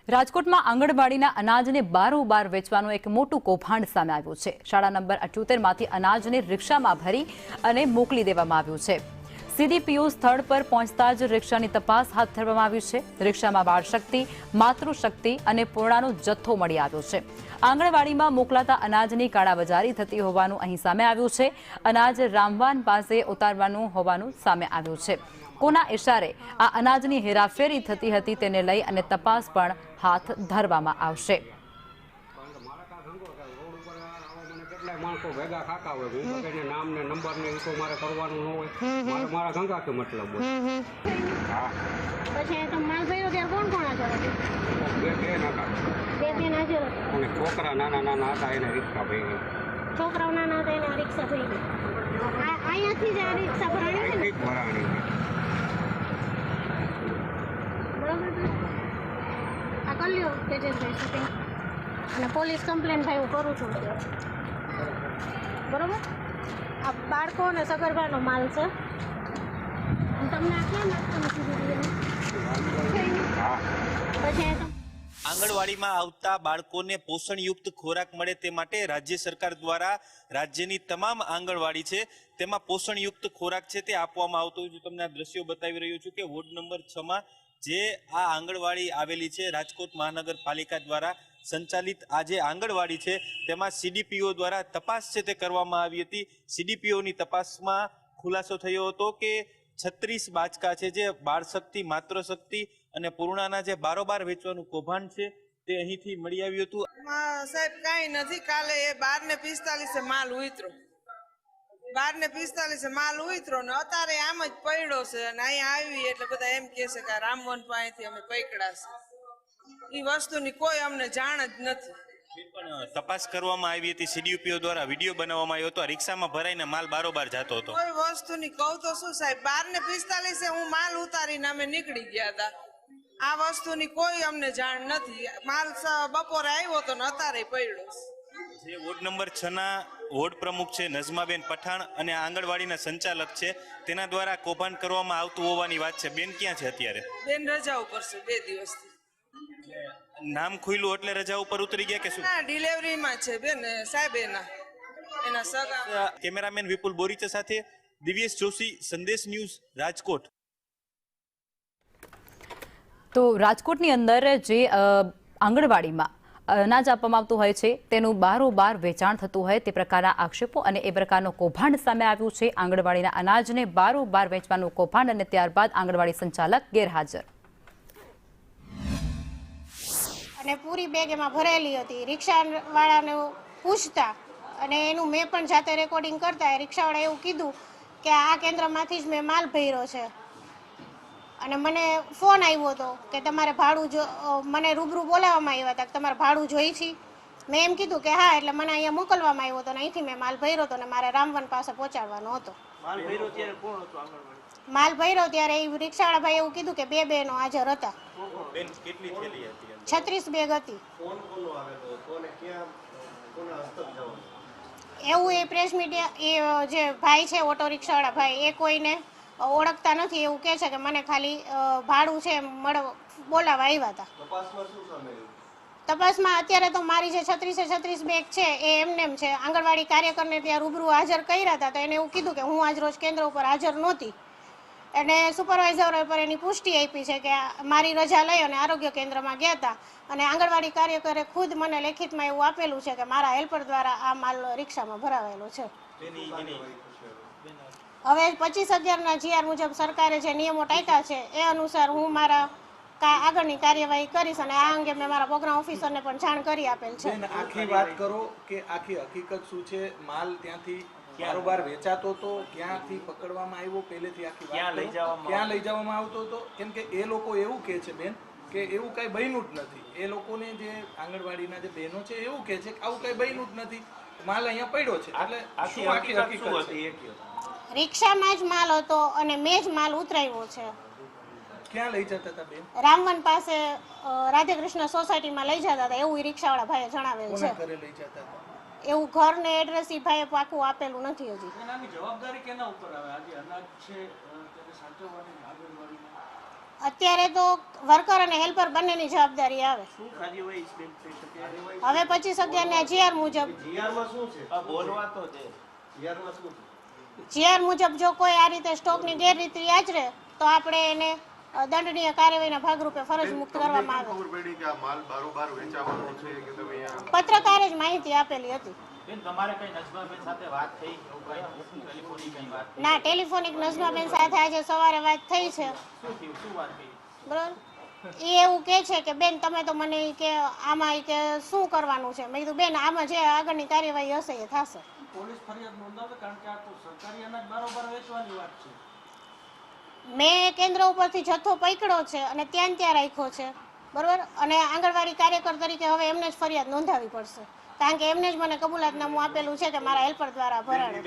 રાજકોટમાં આંગણવાડીના અનાજને બારોબાર વેચવાનું એક મોટું કૌભાંડ સામે આવ્યું છે। શાળા નંબર 78 માંથી અનાજને રિક્ષામાં ભરી અને મોકલી દેવામાં આવ્યું છે। સીડીપીઓ સ્થળ પર પહોંચતા જ રિક્ષાની તપાસ હાથ ધરવામાં આવી છે। રિક્ષામાં બાળશક્તિ, માતૃશક્તિ અને પૂર્ણાનો જથ્થો મળી આવ્યો છે। આંગણવાડીમાં મોકલાતા અનાજની કાળાબજારી થતી હોવાનું અહીં સામે આવ્યું છે। અનાજ રામવાન પાસે ઉતારવાનું હોવાનું સામે આવ્યું છે। કોના ઇશારે આ અનાજની હેરાફેરી થતી હતી તેને લઈ અને તપાસ પણ હાથ ધરવામાં આવશે। माणसों भेगा खाता हो नाम ने नंबर ने तो मारे करवानो न होय मारे मारा गंगा के मतलब होय हां પછી તો માલ ભર્યો ત્યારે કોણ કોણ હાજર હતું બે હાજર અને છોકરા નાના નાના હતા એને રિક્ષા ભરી ગઈ છોકરાઓ નાના હતા એને રિક્ષા ભરી ગઈ અહીંયાથી જ આ રિક્ષા ભરાણી છે ને ભરાણી બરાબર આ કલ્યો તેજસભાઈ શૂટિંગ અને પોલીસ કમ્પ્લેન થાય હું કરું છું બરાબર આ બાળકો અને સગર્ભાનો માલ છે તમને આ કેમ પછી આંગણવાડીમાં આવતા બાળકોને પોષણયુક્ત ખોરાક મળે તે માટે રાજ્ય સરકાર દ્વારા રાજ્યની તમામ આંગણવાડી છે તેમાં પોષણયુક્ત ખોરાક છે તે આપવામાં આવતો હોય છે। તમને આ દ્રશ્યો બતાવી રહ્યો છું કે વોર્ડ નંબર 6 માં જે આ આંગણવાડી આવેલી છે રાજકોટ મહાનગરપાલિકા દ્વારા સંચાલિત આ જે આંગણવાડી છે તેમાં સીડીપીઓ દ્વારા તપાસ છે તે કરવામાં આવી હતી। સીડીપીઓની તપાસમાં ખુલાસો થયો હતો કે 36 બાચકા છે જે બાળશક્તિ, માતૃશક્તિ અને પૂર્ણાના જે બારોબાર વેચવાનું કૌભાંડ છે તે અહીંથી મળી આવ્યું હતું। સાહેબ કાંઈ નથી, કાલે એ 12:45 માલ ઉતરો 12:45 માલ ઉતરો ને અત્યારે આમ જ પડ્યો છે અને અહીંયા આવી એટલે બધા એમ કહે છે કે રામવન પાસેથી અમે પકડાશે। એ વસ્તુની કોઈ અમને જાણ જ નથી। પણ તપાસ કરવામાં આવી હતી, સીડીપીઓ દ્વારા વિડીયો બનાવવામાં આવ્યો હતો, રિક્ષામાં ભરાઈને માલ બારોબાર જતો હતો। કોઈ વસ્તુની કહું તો શું સાહેબ, 12:45 હું માલ ઉતારીને અમે નીકળી ગયા હતા। આ વસ્તુની કોઈ અમને જાણ નથી। માલ બપોરે આવ્યો તો ને અત્યારે પડ્યો છે। જે વોર્ડ નંબર 6 ના વોર્ડ પ્રમુખ છે નઝમાબેન પઠાણ અને આંગણવાડીના સંચાલક છે તેના દ્વારા કૌભાંડ કરવામાં આવતું હોવાની વાત છે। બેન ક્યાં છે અત્યારે? બેન રજા ઉપર છે 2 દિવસથી। નામ ખુલ્લું એટલે રજા ઉપર ઉતરી ગયા કે શું? ના, ડિલિવરીમાં છે બેન સાહેબ એના સગા। કેમેરામેન વિપુલ બોરીચા સાથે દિવ્યેશ જોશી, સંદેશ ન્યૂઝ, રાજકોટ। તો રાજકોટની અંદર જે આંગણવાડીમાં અનાજ આપવામાં આવતું હોય છે તેનું બારોબાર વેચાણ થતું હોય તે પ્રકારના આક્ષેપો અને એ પ્રકારનો કૌભાંડ સામે આવ્યું છે। આંગણવાડીના અનાજને બારોબાર વેચવાનું કૌભાંડ અને ત્યારબાદ આંગણવાડી સંચાલક ગેરહાજર। અને પૂરી બેગ એમાં ભરેલી હતી। રિક્ષાવાળાને પૂછતા અને એનું મેં પણ જાતે રેકોર્ડિંગ કરતા રિક્ષાવાળાએ એવું કીધું કે આ કેન્દ્રમાંથી જ મેં માલ ભર્યો છે અને મને ફોન આવ્યો હતો કે તમારે ભાડું મને રૂબરૂ બોલાવવામાં આવ્યા હતા કે તમારે ભાડું જોઈ છે। મેં એમ કીધું કે હા, એટલે મને અહીંયા મોકલવામાં આવ્યો હતો ને અહીંથી મેં માલ ભર્યો હતો ને મારે રામવન પાસે પહોંચાડવાનો હતો। માલ ભર્યો ત્યારે એ રિક્ષાવાળા ભાઈ એવું કીધું કે 2 બહેનો હાજર હતા। 36 બેગ હતી એવું એ પ્રેસ મીડિયા એ જે ભાઈ છે ઓટો રિક્ષાવાળા ભાઈ એ કોઈને ઓળખતા નથી એવું કહે છે કે મને ખાલી ભાડું છે બોલાવા આવ્યા હતા। તપાસમાં અત્યારે તો મારી જે 36 બેગ છે એ એમનેમ છે। આંગણવાડી કાર્યકરને ત્યાં રૂબરૂ હાજર કર્યા હતા તો એને એવું કીધું કે હું આજ રોજ કેન્દ્ર ઉપર હાજર નહોતી અને સુપરવાઇઝર પર એની પુષ્ટિ આપી છે કે મારી રજા લઈ અને આરોગ્ય કેન્દ્રમાં ગયા હતા અને આંગણવાડી કાર્યકરે ખુદ મને લેખિતમાં એવું આપેલું છે કે મારા હેલ્પર દ્વારા આ માલ રિક્ષામાં ભરાવેલો છે। હવે 25/11 જીઆર મુજબ સરકારે જે નિયમો ટાંક્યા છે એ અનુસાર હું મારા આગળની કાર્યવાહી કરીશ અને આ અંગે મેં મારા પ્રોગ્રામ ઓફિસરને પણ જાણ કરી આપેલ છે। આખી વાત કરો કે આખી હકીકત શું છે? માલ ત્યાંથી બારોબાર વેચાતો હતો, ક્યાંથી પકડવામાં આવ્યો, પહેલેથી આખી વાત ક્યાં લઈ જવામાં આવતો હતો? કેમ કે એ લોકો એવું કહે છે બેન કે એવું કઈ બન્યું જ નથી। એ લોકોને જે આંગણવાડીના જે બહેનો છે એવું કહે છે કે આવું કઈ બન્યું જ નથી, માલ અહીંયા પડ્યો છે। એટલે શું આખી હકીકત છે? રિક્ષામાં જ માલ હતો અને મેં જ માલ ઉતરાવ્યો છે। ક્યાં લઈ જતા હતા બેન? રામવન પાસે રાધેકૃષ્ણ સોસાયટીમાં લઈ જતા હતા એવું રિક્ષાવાળા ભાઈએ જણાવેલ છે। ઘરે લઈ જતા હતા એવું ઘર ને એડ્રેસ ઈ ભાઈએ પાકું આપેલું નથી હજી। જવાબદારી કેના ઉપર આવે? આજે અનાજ છે તેને સાચવવાની આંગણવાડીમાં અત્યારે તો વર્કર અને હેલ્પર બંનેની જવાબદારી આવે. હવે 25/11 ના જીઆર મુજબ જીઆર મુજબ જો કોઈ આ રીતે સ્ટોકની ગેરરીતિ આચરે તો આપણે એને દંડનીય કાર્યવાહીના ભાગરૂપે ફરજ મુક્ત કરવામાં આવે. પત્રકારે જ માહિતી આપેલી હતી. ના, ટેલિફોનિક નજમાબેન સાથે આજે સવારે વાત થઈ છે. બરોબર, એ એવું કે છે કે બેન તમે તો મને ઈ કે આમાં ઈ કે શું કરવાનું છે. મેં કીધું બેન આમાં જે આગળની કાર્યવાહી હશે એ થશે. પોલીસ ફરિયાદ નોંધાવે કારણ કે આ તો સરકારી અનાજ બારોબાર વેચવાની વાત છે. મેં કેન્દ્ર ઉપરથી જથ્થો પકડ્યો છે અને ત્યાં રાખ્યો છે. બરોબર, અને આંગણવાડી કાર્યકર તરીકે હવે એમને જ ફરિયાદ નોંધાવી પડશે કારણ કે એમને જ મને કબૂલાતનામું આપેલું છે કે મારા હેલ્પર દ્વારા ભરાણું.